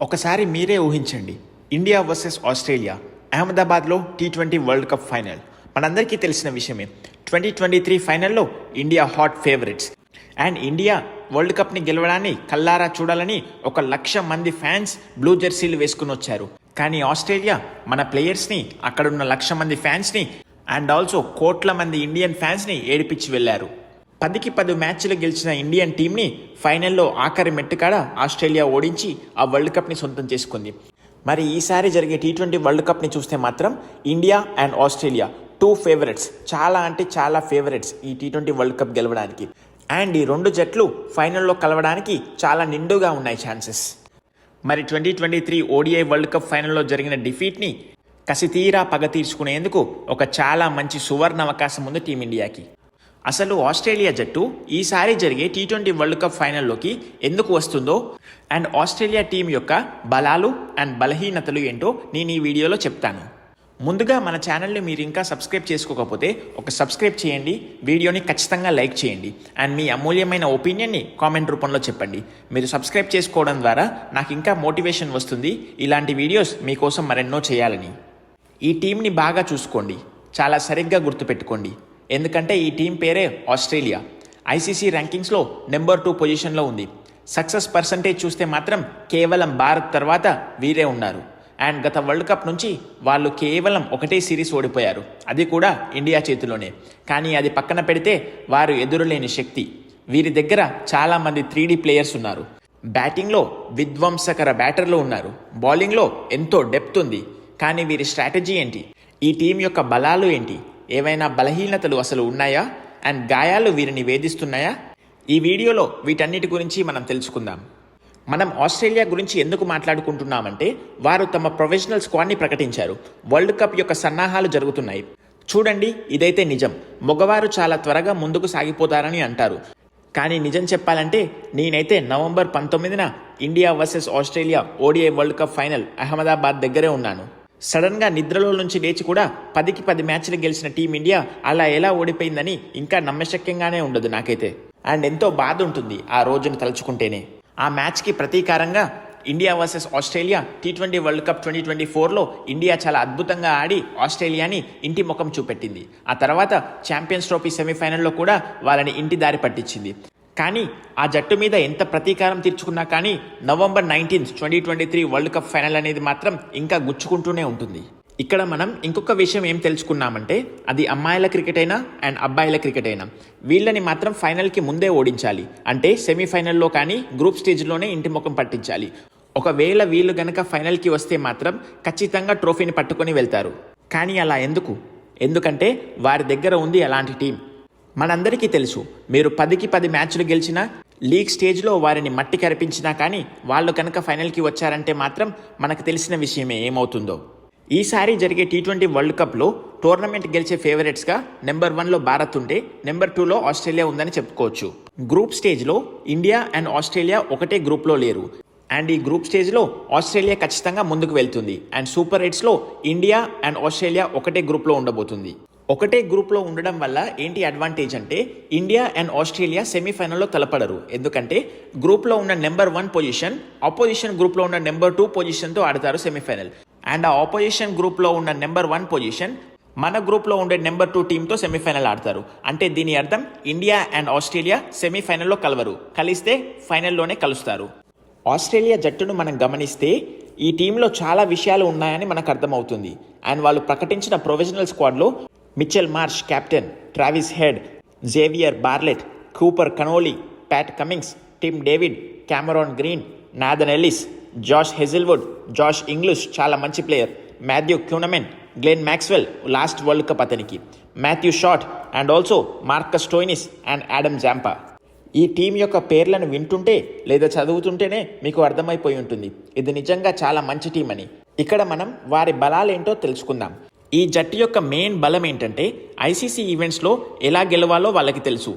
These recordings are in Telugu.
ఒకసారి మీరే ఊహించండి, ఇండియా వర్సెస్ ఆస్ట్రేలియా అహ్మదాబాద్లో T20 వరల్డ్ కప్ ఫైనల్. మనందరికీ తెలిసిన విషయమే. 2023 ఫైనల్లో India hot favourites. And India world కప్ని గెలవడాన్ని కల్లారా చూడాలని 1,00,000 మంది ఫ్యాన్స్ బ్లూ జెర్సీలు వేసుకుని వచ్చారు. కానీ ఆస్ట్రేలియా మన ప్లేయర్స్ని, అక్కడున్న 1,00,000 మంది ఫ్యాన్స్ని అండ్ ఆల్సో కోట్ల మంది ఇండియన్ ఫ్యాన్స్ని ఏడిపించి వెళ్లారు. 10కి 10 మ్యాచ్లు గెలిచిన ఇండియన్ టీంని ఫైనల్లో ఆఖరి మెట్టుకాడ ఆస్ట్రేలియా ఓడించి ఆ వరల్డ్ కప్ని సొంతం చేసుకుంది. మరి ఈసారి జరిగే T20 వరల్డ్ కప్ని చూస్తే మాత్రం ఇండియా అండ్ ఆస్ట్రేలియా 2 ఫేవరెట్స్, చాలా అంటే చాలా ఫేవరెట్స్ ఈ T20 వరల్డ్ కప్ గెలవడానికి. అండ్ ఈ 2 జట్లు ఫైనల్లో కలవడానికి చాలా నిండుగా ఉన్నాయి ఛాన్సెస్. మరి 2023 ODI వరల్డ్ కప్ ఫైనల్లో జరిగిన డిఫీట్ని కసితీరా పగ తీర్చుకునేందుకు ఒక చాలా మంచి సువర్ణ అవకాశం ఉంది టీమిండియాకి. అసలు ఆస్ట్రేలియా జట్టు ఈసారి జరిగే T20 వరల్డ్ కప్ ఫైనల్లోకి ఎందుకు వస్తుందో అండ్ ఆస్ట్రేలియా టీం యొక్క బలాలు అండ్ బలహీనతలు ఏంటో నేను ఈ వీడియోలో చెప్తాను. ముందుగా మన ఛానల్ని మీరు ఇంకా సబ్స్క్రైబ్ చేసుకోకపోతే ఒక సబ్స్క్రైబ్ చేయండి, వీడియోని ఖచ్చితంగా లైక్ చేయండి అండ్ మీ అమూల్యమైన ఒపీనియన్ని కామెంట్ రూపంలో చెప్పండి. మీరు సబ్స్క్రైబ్ చేసుకోవడం ద్వారా నాకు ఇంకా మోటివేషన్ వస్తుంది ఇలాంటి వీడియోస్ మీకోసం మరెన్నో చేయాలని. ఈ టీంని బాగా చూసుకోండి, చాలా సరిగ్గా గుర్తుపెట్టుకోండి. ఎందుకంటే ఈ టీం పేరే ఆస్ట్రేలియా. ఐసీసీ ర్యాంకింగ్స్లో నెంబర్ 2 పొజిషన్లో ఉంది. సక్సెస్ పర్సంటేజ్ చూస్తే మాత్రం కేవలం భారత్ తర్వాత వీరే ఉన్నారు. అండ్ గత వరల్డ్ కప్ నుంచి వాళ్ళు కేవలం ఒకటే సిరీస్ ఓడిపోయారు, అది కూడా ఇండియా చేతిలోనే. కానీ అది పక్కన పెడితే వారు ఎదురులేని శక్తి. వీరి దగ్గర చాలామంది 3D ప్లేయర్స్ ఉన్నారు. బ్యాటింగ్లో విధ్వంసకర బ్యాటర్లు ఉన్నారు, బౌలింగ్లో ఎంతో డెప్త్ ఉంది. కానీ వీరి స్ట్రాటజీ ఏంటి, ఈ టీం యొక్క బలాలు ఏంటి, ఏవైనా బలహీనతలు అసలు ఉన్నాయా అండ్ గాయాలు వీరిని వేధిస్తున్నాయా? ఈ వీడియోలో వీటన్నిటి గురించి మనం తెలుసుకుందాం. మనం ఆస్ట్రేలియా గురించి ఎందుకు మాట్లాడుకుంటున్నామంటే వారు తమ ప్రొఫెషనల్ స్క్వాడ్ని ప్రకటించారు. వరల్డ్ కప్ యొక్క సన్నాహాలు జరుగుతున్నాయి. చూడండి, ఇదైతే నిజం. మగవారు చాలా త్వరగా ముందుకు సాగిపోతారని అంటారు. కానీ నిజం చెప్పాలంటే నేనైతే నవంబర్ 19న India versus Australia ODI world cup final Ahmedabad దగ్గరే ఉన్నాను. సడన్గా నిద్రలో నుంచి లేచి కూడా 10కి 10 మ్యాచ్లు గెలిచిన టీమిండియా అలా ఎలా ఓడిపోయిందని ఇంకా నమ్మశక్యంగానే ఉండదు నాకైతే. అండ్ ఎంతో బాధ ఉంటుంది ఆ రోజును తలుచుకుంటేనే. ఆ మ్యాచ్కి ప్రతీకారంగా India versus Australia T20 world cup 2024లో ఇండియా చాలా అద్భుతంగా ఆడి ఆస్ట్రేలియాని ఇంటి ముఖం చూపెట్టింది. ఆ తర్వాత ఛాంపియన్స్ ట్రోఫీ సెమీఫైనల్లో కూడా వాళ్ళని ఇంటి దారి పట్టించింది. కానీ ఆ జట్టు మీద ఎంత ప్రతీకారం తీర్చుకున్నా కానీ నవంబర్ 19, 2023 వరల్డ్ కప్ ఫైనల్ అనేది మాత్రం ఇంకా గుచ్చుకుంటూనే ఉంటుంది. ఇక్కడ మనం ఇంకొక విషయం ఏం తెలుసుకున్నామంటే అది అమ్మాయిల క్రికెట్ అయినా అండ్ అబ్బాయిల క్రికెట్ అయినా వీళ్ళని మాత్రం ఫైనల్కి ముందే ఓడించాలి. అంటే సెమీఫైనల్లో కానీ గ్రూప్ స్టేజ్లోనే ఇంటి ముఖం పట్టించాలి. ఒకవేళ వీళ్ళు గనక ఫైనల్కి వస్తే మాత్రం ఖచ్చితంగా ట్రోఫీని పట్టుకొని వెళ్తారు. కానీ అలా ఎందుకు? ఎందుకంటే వారి దగ్గర ఉంది అలాంటి టీం. మనందరికీ తెలుసు, మీరు 10కి 10 మ్యాచ్లు గెలిచినా, లీగ్ స్టేజ్లో వారిని మట్టి కరిపించినా కానీ వాళ్ళు కనుక ఫైనల్కి వచ్చారంటే మాత్రం మనకు తెలిసిన విషయమే ఏమవుతుందో. ఈసారి జరిగే T20 వరల్డ్ కప్లో టోర్నమెంట్ గెలిచే ఫేవరెట్స్గా నెంబర్ 1లో భారత్ ఉంటే నెంబర్ 2లో ఆస్ట్రేలియా ఉందని చెప్పుకోవచ్చు. గ్రూప్ స్టేజ్లో ఇండియా అండ్ ఆస్ట్రేలియా ఒకటే గ్రూప్లో లేరు. అండ్ ఈ గ్రూప్ స్టేజ్లో ఆస్ట్రేలియా ఖచ్చితంగా ముందుకు వెళ్తుంది. అండ్ సూపర్ 8స్లో ఇండియా అండ్ ఆస్ట్రేలియా ఒకటే గ్రూప్లో ఉండబోతుంది. ఒకటే గ్రూప్లో ఉండడం వల్ల ఏంటి అడ్వాంటేజ్ అంటే ఇండియా అండ్ ఆస్ట్రేలియా సెమీఫైనల్లో తలపడరు. ఎందుకంటే గ్రూప్లో ఉన్న నెంబర్ 1 పొజిషన్ ఆపోజిషన్ గ్రూప్లో ఉన్న నెంబర్ 2 పొజిషన్తో ఆడతారు సెమీఫైనల్. అండ్ ఆ ఆపోజిషన్ గ్రూప్లో ఉన్న నెంబర్ 1 పొజిషన్ మన గ్రూప్లో ఉండే నెంబర్ 2 టీంతో సెమీఫైనల్ ఆడతారు. అంటే దీని అర్థం ఇండియా అండ్ ఆస్ట్రేలియా సెమీఫైనల్లో కలవరు, కలిస్తే ఫైనల్లోనే కలుస్తారు. ఆస్ట్రేలియా జట్టును మనం గమనిస్తే ఈ టీంలో చాలా విషయాలు ఉన్నాయని మనకు అర్థమవుతుంది. అండ్ వాళ్ళు ప్రకటించిన ప్రొఫెషనల్ స్క్వాడ్లో Mitchell Marsh captain, Travis Head, Xavier Bartlett, Cooper Connolly, Pat Cummins, Tim David, Cameron Green, Nathan Ellis, Josh Hazlewood, Josh Inglis చాలా మంచి player, Matthew Kuhnemann, Glenn Maxwell last world cup అతనికి, Matthew Short and also Marcus Stoinis and Adam Zampa. ఈ టీం యొక్క పేర్లను వింటుంటే లేదా చదువుతుంటేనే మీకు అర్థమైపోయి ఉంటుంది ఇది నిజంగా చాలా మంచి టీం అని. ఇక్కడ మనం వారి బలాలేంటో తెలుసుకుందాం. ఈ జట్టు యొక్క మెయిన్ బలం ఏంటంటే ఐసీసీ ఈవెంట్స్లో ఎలా గెలవాలో వాళ్ళకి తెలుసు.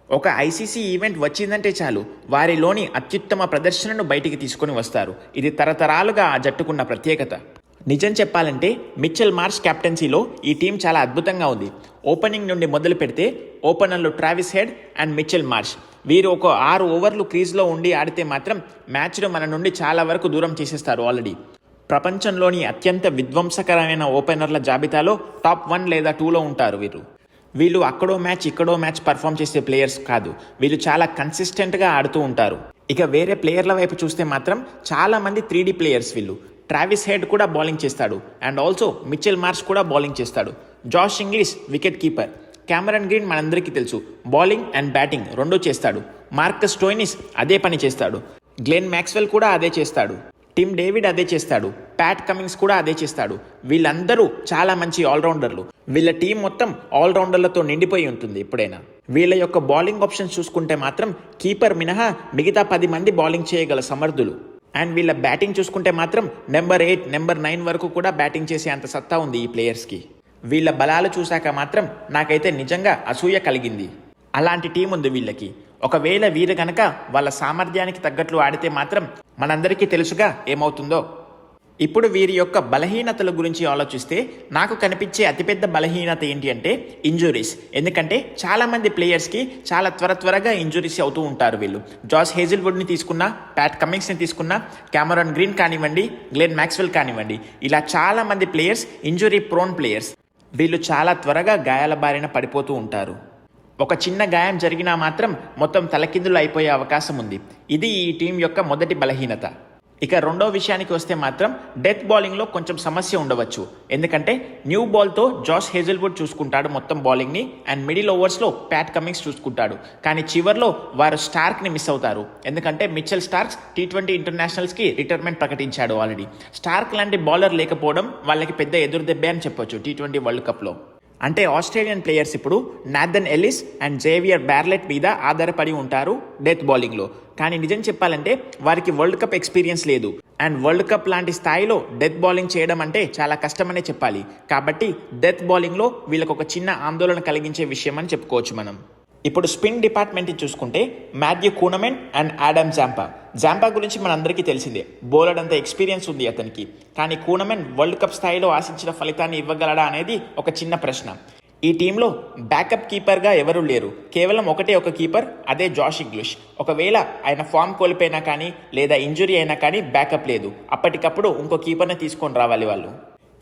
ఒక ఐసీసీ ఈవెంట్ వచ్చిందంటే చాలు వారిలోని అత్యుత్తమ ప్రదర్శనను బయటికి తీసుకొని వస్తారు. ఇది తరతరాలుగా ఆ జట్టుకున్న ప్రత్యేకత. నిజం చెప్పాలంటే మిచెల్ మార్ష్ కెప్టెన్సీలో ఈ టీం చాలా అద్భుతంగా ఉంది. ఓపెనింగ్ నుండి మొదలు పెడితే ఓపెనర్లు Travis head and Mitchell Marsh, వీరు ఒక 6 ఓవర్లు క్రీజ్లో ఉండి ఆడితే మాత్రం మ్యాచ్ను మన నుండి చాలా వరకు దూరం చేసేస్తారు ఆల్రెడీ. ప్రపంచంలోని అత్యంత విధ్వంసకరమైన ఓపెనర్ల జాబితాలో టాప్ 1 లేదా 2లో ఉంటారు వీళ్ళు అక్కడో మ్యాచ్ ఇక్కడో మ్యాచ్ పర్ఫామ్ చేసే ప్లేయర్స్ కాదు. వీళ్ళు చాలా కన్సిస్టెంట్గా ఆడుతూ ఉంటారు. ఇక వేరే ప్లేయర్ల వైపు చూస్తే మాత్రం చాలా మంది 3D ప్లేయర్స్ వీళ్ళు. ట్రావిస్ హెడ్ కూడా బౌలింగ్ చేస్తాడు అండ్ ఆల్సో మిచెల్ మార్ష్ కూడా బౌలింగ్ చేస్తాడు. Josh Inglis wicket keeper. Cameron green మనందరికీ తెలుసు బౌలింగ్ అండ్ బ్యాటింగ్ రెండూ చేస్తాడు. మార్కస్ స్టోయినిస్ అదే పని చేస్తాడు. గ్లెన్ మ్యాక్స్వెల్ కూడా అదే చేస్తాడు. టిమ్ డేవిడ్ అదే చేస్తాడు. ప్యాట్ కమిన్స్ కూడా అదే చేస్తాడు. వీళ్ళందరూ చాలా మంచి ఆల్రౌండర్లు. వీళ్ళ టీం మొత్తం ఆల్రౌండర్లతో నిండిపోయి ఉంటుంది ఎప్పుడైనా. వీళ్ళ యొక్క బౌలింగ్ ఆప్షన్స్ చూసుకుంటే మాత్రం కీపర్ మినహా మిగతా 10 మంది బౌలింగ్ చేయగల సమర్థులు. అండ్ వీళ్ళ బ్యాటింగ్ చూసుకుంటే మాత్రం నెంబర్ 8, నెంబర్ 9 వరకు కూడా బ్యాటింగ్ చేసే అంత సత్తా ఉంది ఈ ప్లేయర్స్కి. వీళ్ళ బలాలు చూశాక మాత్రం నాకైతే నిజంగా అసూయ కలిగింది. అలాంటి టీం ఉంది వీళ్ళకి. ఒకవేళ వీరు కనుక వాళ్ళ సామర్థ్యానికి తగ్గట్లు ఆడితే మాత్రం మనందరికీ తెలుసుగా ఏమవుతుందో. ఇప్పుడు వీరి యొక్క బలహీనతల గురించి ఆలోచిస్తే నాకు కనిపించే అతిపెద్ద బలహీనత ఏంటి అంటే ఇంజురీస్. ఎందుకంటే చాలామంది ప్లేయర్స్కి చాలా త్వరగా ఇంజురీస్ అవుతూ ఉంటారు వీళ్ళు. జాష్ హేజిల్వుడ్ని తీసుకున్నా, ప్యాట్ కమిన్స్ని తీసుకున్నా, క్యామరాన్ గ్రీన్ కానివ్వండి, గ్లెన్ మ్యాక్స్వెల్ కానివ్వండి, ఇలా చాలామంది ప్లేయర్స్ ఇంజురీ ప్రోన్ ప్లేయర్స్. వీళ్ళు చాలా త్వరగా గాయాల బారిన పడిపోతూ ఉంటారు. ఒక చిన్న గాయం జరిగినా మాత్రం మొత్తం తలకిందులు అయిపోయే అవకాశం ఉంది. ఇది ఈ టీం యొక్క మొదటి బలహీనత. ఇక రెండో విషయానికి వస్తే మాత్రం డెత్ బౌలింగ్లో కొంచెం సమస్య ఉండవచ్చు. ఎందుకంటే న్యూ బాల్తో జాష్ హేజిల్వుడ్ చూసుకుంటాడు మొత్తం బౌలింగ్ని అండ్ మిడిల్ ఓవర్స్లో ప్యాట్ కమిన్స్ చూసుకుంటాడు. కానీ చివర్లో వారు స్టార్క్ని మిస్ అవుతారు. ఎందుకంటే మిచెల్ స్టార్క్స్ T20 ఇంటర్నేషనల్స్కి రిటైర్మెంట్ ప్రకటించాడు ఆల్రెడీ. స్టార్క్ లాంటి బౌలర్ లేకపోవడం వాళ్ళకి పెద్ద ఎదురుదెబ్బే అని చెప్పొచ్చు T20 వరల్డ్ కప్లో. అంటే ఆస్ట్రేలియన్ ప్లేయర్స్ ఇప్పుడు నాథన్ ఎల్లిస్ అండ్ జేవియర్ బ్యార్లెట్ మీద ఆధారపడి ఉంటారు డెత్ బౌలింగ్లో. కానీ నిజం చెప్పాలంటే వారికి వరల్డ్ కప్ ఎక్స్పీరియన్స్ లేదు. అండ్ వరల్డ్ కప్ లాంటి స్థాయిలో డెత్ బౌలింగ్ చేయడం అంటే చాలా కష్టమనే చెప్పాలి. కాబట్టి డెత్ బౌలింగ్లో వీళ్ళకు ఒక చిన్న ఆందోళన కలిగించే విషయం అని చెప్పుకోవచ్చు మనం. ఇప్పుడు స్పిన్ డిపార్ట్మెంట్ చూసుకుంటే మాథ్యూ కూనమెన్ అండ్ ఆడమ్ జాంపా గురించి మనందరికీ తెలిసిందే. బౌలర్ అంత ఎక్స్పీరియన్స్ ఉంది అతనికి. కానీ కూనమెన్ వరల్డ్ కప్ స్థాయిలో ఆశించిన ఫలితాన్ని ఇవ్వగలడా అనేది ఒక చిన్న ప్రశ్న. ఈ టీంలో బ్యాకప్ కీపర్గా ఎవరూ లేరు. కేవలం ఒక కీపర్, అదే జాష్ ఇంగ్లీష్. ఒకవేళ ఆయన ఫామ్ కోల్పోయినా కానీ లేదా ఇంజురీ అయినా కానీ బ్యాకప్ లేదు. అప్పటికప్పుడు ఇంకో కీపర్ని తీసుకొని రావాలి వాళ్ళు.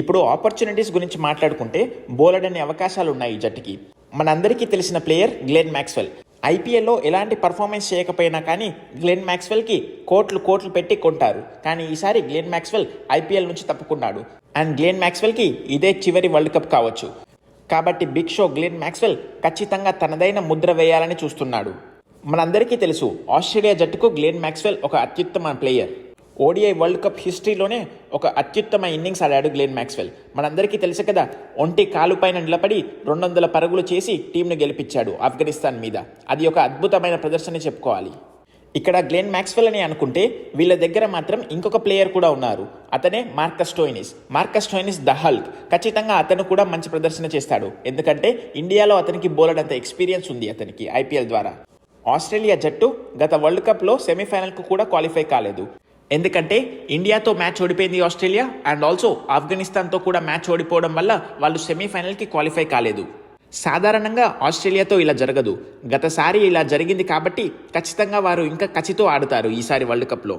ఇప్పుడు ఆపర్చునిటీస్ గురించి మాట్లాడుకుంటే బౌలర్ అనే అవకాశాలు ఉన్నాయి ఈ జట్టుకి. మనందరికీ తెలిసిన ప్లేయర్ గ్లెన్ మ్యాక్స్వెల్. ఐపీఎల్లో ఎలాంటి పర్ఫార్మెన్స్ చేయకపోయినా కానీ గ్లెన్ మ్యాక్స్వెల్కి కోట్లు పెట్టి కొంటారు. కానీ ఈసారి గ్లెన్ మ్యాక్స్వెల్ ఐపీఎల్ నుంచి తప్పుకున్నాడు. అండ్ గ్లెన్ మ్యాక్స్వెల్కి ఇదే చివరి వరల్డ్ కప్ కావచ్చు. కాబట్టి బిగ్ షో గ్లెన్ మ్యాక్స్వెల్ ఖచ్చితంగా తనదైన ముద్ర వేయాలని చూస్తున్నాడు. మనందరికీ తెలుసు ఆస్ట్రేలియా జట్టుకు గ్లెన్ మ్యాక్స్వెల్ ఒక అత్యుత్తమ ప్లేయర్. ఓడిఐ వరల్డ్ కప్ హిస్టరీలోనే ఒక అత్యుత్తమ ఇన్నింగ్స్ ఆడాడు గ్లెన్ మ్యాక్స్వెల్. మనందరికీ తెలుసు కదా, ఒంటి కాలు పైన నిలబడి 200 పరుగులు చేసి టీంను గెలిపించాడు ఆఫ్ఘనిస్తాన్ మీద. అది ఒక అద్భుతమైన ప్రదర్శన చెప్పుకోవాలి. ఇక్కడ గ్లెన్ మ్యాక్స్వెల్ అని అనుకుంటే వీళ్ళ దగ్గర మాత్రం ఇంకొక ప్లేయర్ కూడా ఉన్నారు. అతనే మార్కస్ స్టోయినిస్ ద హల్క్. ఖచ్చితంగా అతను కూడా మంచి ప్రదర్శన చేస్తాడు. ఎందుకంటే ఇండియాలో అతనికి బౌలర్ అంత ఎక్స్పీరియన్స్ ఉంది అతనికి ఐపీఎల్ ద్వారా. ఆస్ట్రేలియా జట్టు గత వరల్డ్ కప్లో సెమీఫైనల్కు కూడా క్వాలిఫై కాలేదు. ఎందుకంటే ఇండియాతో మ్యాచ్ ఓడిపోయింది ఆస్ట్రేలియా అండ్ ఆల్సో ఆఫ్ఘనిస్తాన్తో కూడా మ్యాచ్ ఓడిపోవడం వల్ల వాళ్ళు సెమీఫైనల్కి క్వాలిఫై కాలేదు. సాధారణంగా ఆస్ట్రేలియాతో ఇలా జరగదు. గతసారి ఇలా జరిగింది కాబట్టి ఖచ్చితంగా వారు ఇంకా కసితో ఆడుతారు ఈసారి వరల్డ్ కప్లో.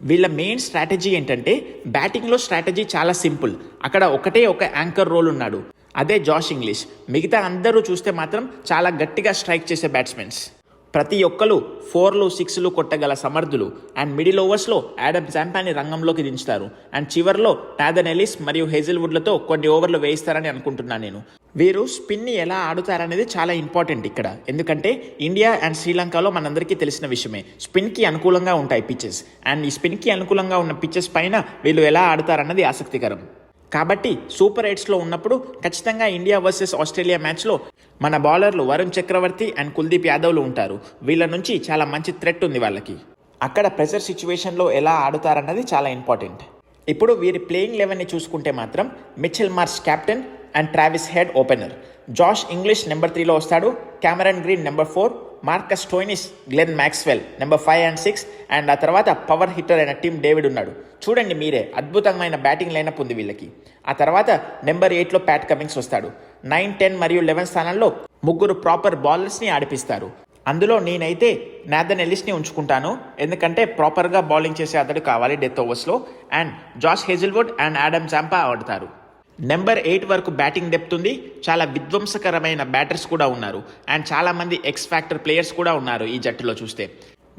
వీళ్ళ మెయిన్ స్ట్రాటజీ ఏంటంటే బ్యాటింగ్లో స్ట్రాటజీ చాలా సింపుల్. అక్కడ ఒక యాంకర్ రోల్ ఉన్నాడు, అదే జాష్ ఇంగ్లీష్. మిగతా అందరూ చూస్తే మాత్రం చాలా గట్టిగా స్ట్రైక్ చేసే బ్యాట్స్మెన్స్. ప్రతి ఒక్కరు 4లు 6లు కొట్టగల సమర్థులు. అండ్ మిడిల్ ఓవర్స్లో ఆడమ్ జాంపాని రంగంలోకి దించుతారు. అండ్ చివర్లో నాథన్ ఎల్లిస్ మరియు హేజిల్వుడ్లతో కొన్ని ఓవర్లు వేయిస్తారని అనుకుంటున్నాను నేను. వీరు స్పిన్ని ఎలా ఆడుతారనేది చాలా ఇంపార్టెంట్ ఇక్కడ. ఎందుకంటే ఇండియా అండ్ శ్రీలంకలో మనందరికీ తెలిసిన విషయమే, స్పిన్కి అనుకూలంగా ఉంటాయి పిచెస్. అండ్ ఈ స్పిన్కి అనుకూలంగా ఉన్న పిచెస్ పైన వీళ్ళు ఎలా ఆడతారన్నది ఆసక్తికరం. కాబట్టి సూపర్ 8లో ఉన్నప్పుడు ఖచ్చితంగా ఇండియా వర్సెస్ ఆస్ట్రేలియా మ్యాచ్లో మన బౌలర్లు వరుణ్ చక్రవర్తి అండ్ కుల్దీప్ యాదవ్లు ఉంటారు. వీళ్ళ నుంచి చాలా మంచి థ్రెట్ ఉంది వాళ్ళకి. అక్కడ ప్రెషర్ సిచ్యువేషన్లో ఎలా ఆడుతారన్నది చాలా ఇంపార్టెంట్. ఇప్పుడు వీరి ప్లేయింగ్ 11ని చూసుకుంటే మాత్రం Mitchell Marsh captain and Travis Head opener. Josh Inglis number 3లో వస్తాడు. Cameron Green number 4, Marcus Stoinis, Glenn Maxwell number 5 and 6 and ఆ తర్వాత పవర్ హిట్టర్ అయిన టిమ్ డేవిడ్ ఉన్నాడు. చూడండి మీరే, అద్భుతమైన బ్యాటింగ్ లైనప్ ఉంది వీళ్ళకి. ఆ తర్వాత నెంబర్ 8లో ప్యాట్ కమిన్స్ వస్తాడు. 9, 10 మరియు 11 స్థానాల్లో 3 ప్రాపర్ బౌలర్స్ని ఆడిపిస్తారు. అందులో నేనైతే నాథన్ ఎల్లిస్ని ఉంచుకుంటాను, ఎందుకంటే ప్రాపర్గా బౌలింగ్ చేసే అతడు కావాలి డెత్ ఓవర్స్లో. And Josh Hazlewood and Adam Zampa ఆడతారు. నెంబర్ 8 వరకు బ్యాటింగ్ డెప్త్ ఉంది. చాలా విధ్వంసకరమైన బ్యాటర్స్ కూడా ఉన్నారు. అండ్ చాలామంది ఎక్స్ ఫ్యాక్టర్ ప్లేయర్స్ కూడా ఉన్నారు ఈ జట్టులో చూస్తే.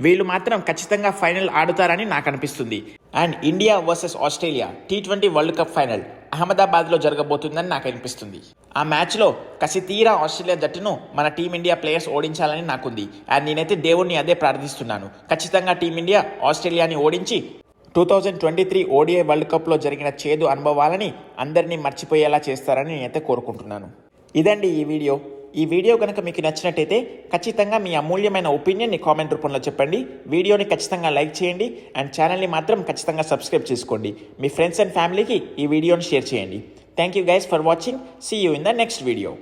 వీళ్ళు మాత్రం ఖచ్చితంగా ఫైనల్ ఆడుతారని నాకు అనిపిస్తుంది. And India versus Australia T20 world cup final అహ్మదాబాద్లో జరగబోతుందని నాకు అనిపిస్తుంది. ఆ మ్యాచ్లో కసి తీరా ఆస్ట్రేలియా జట్టును మన టీమిండియా ప్లేయర్స్ ఓడించాలని నాకుంది. అండ్ నేనైతే దేవుణ్ణి అదే ప్రార్థిస్తున్నాను. ఖచ్చితంగా టీమిండియా ఆస్ట్రేలియాని ఓడించి 2023 ODI వరల్డ్ కప్లో జరిగిన చేదు అనుభవాలని అందరినీ మర్చిపోయేలా చేస్తారని నేనైతే కోరుకుంటున్నాను. ఇదండి ఈ వీడియో కనుక మీకు నచ్చినట్టయితే ఖచ్చితంగా మీ అమూల్యమైన ఒపీనియన్ని కామెంట్ రూపంలో చెప్పండి. వీడియోని ఖచ్చితంగా లైక్ చేయండి అండ్ ఛానల్ని మాత్రం ఖచ్చితంగా సబ్స్క్రైబ్ చేసుకోండి. మీ ఫ్రెండ్స్ అండ్ ఫ్యామిలీకి ఈ వీడియోని షేర్ చేయండి. Thank you guys for watching. See you in the next video.